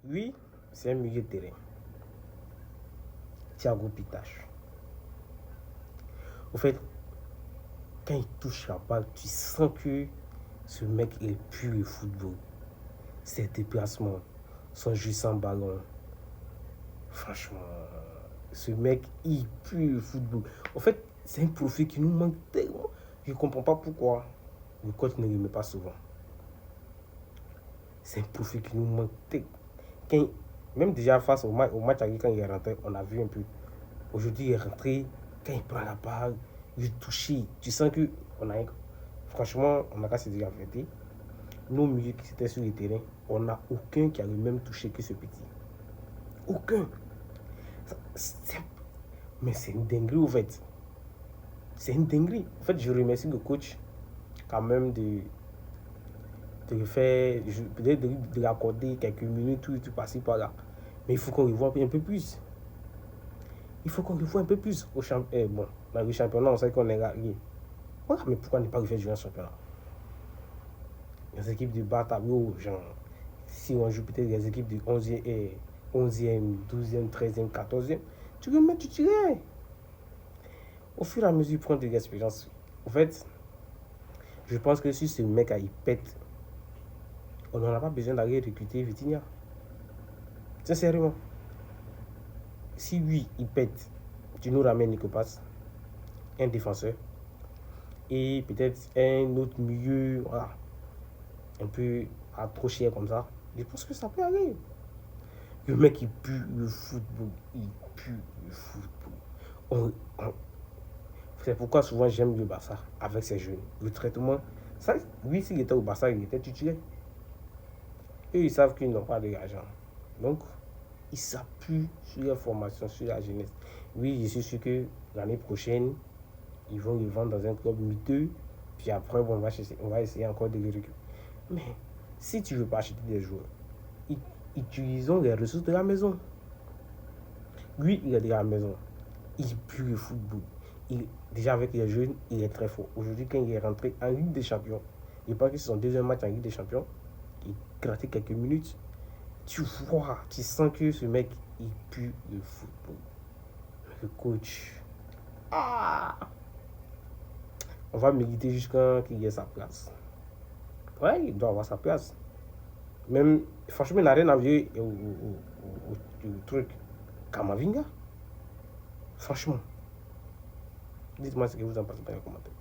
Oui, c'est un milieu de terrain. Thiago Pitache. Au fait, quand il touche la balle, tu sens que ce mec il pue le football. Ses déplacements, son jeu sans ballon. Franchement, ce mec, il pue le football. En fait, c'est un profil qui nous manque tellement. Je ne comprends pas pourquoi le coach ne le met pas souvent. C'est un profil qui nous manque tellement. Quand, même déjà face au match avec quand il est rentré, on a vu un peu. Aujourd'hui, il est rentré, quand il prend la balle, il est touché. Tu sens que franchement, on n'a qu'à se dire la vérité. Nos milieux qui étaient sur le terrain, on n'a aucun qui a le même touché que ce petit. Aucun. Mais c'est une dinguerie en fait. C'est une dinguerie. En fait, je remercie le coach quand même de faire, peut-être de lui accorder quelques minutes où tu passes par là. Mais il faut qu'on le voit un peu plus. Il faut qu'on le voit un peu plus. Bon, dans le championnat, on sait qu'on est gagné. Voilà, mais pourquoi ne pas le faire jouer un championnat? Les équipes du bas tableau, genre, si on joue peut-être les équipes du 11e, 12e, 13e, 14e, tu le mets titulaire. Au fur et à mesure, il prend de l'expérience. En fait, je pense que si ce mec il pète, on n'en a pas besoin d'aller recruter Vitinha. Sincèrement. Si lui, il pète, tu nous ramènes Nicopas, un défenseur, et peut-être un autre milieu, voilà, un peu à trop cher comme ça. Je pense que ça peut aller. Le mec, il pue le football. Il pue le football. C'est pourquoi souvent j'aime le Barça avec ses jeunes. Le traitement, ça, lui, s'il était au Barça, il était titulaire. Eux, ils savent qu'ils n'ont pas d'argent. Donc, ils s'appuient sur la formation, sur la jeunesse. Oui, je suis sûr que l'année prochaine, ils vont le vendre dans un club miteux. Puis après, bon, on va essayer encore de les récupérer. Mais si tu ne veux pas acheter des joueurs, utilisons les ressources de la maison. Lui, il est de la maison. Il pue le football. Déjà avec les jeunes, il est très fort. Aujourd'hui, quand il est rentré en Ligue des Champions, il pense que c'est son deuxième match en Ligue des Champions, il grattait quelques minutes. Tu vois, tu sens que ce mec, il pue le football. Le coach. Ah! On va militer jusqu'à qu'il ait sa place. Ouais, il doit avoir sa place. Même, franchement, il n'a rien à voir au truc. Kamavinga. Franchement. Dites-moi ce que vous en pensez dans les commentaires.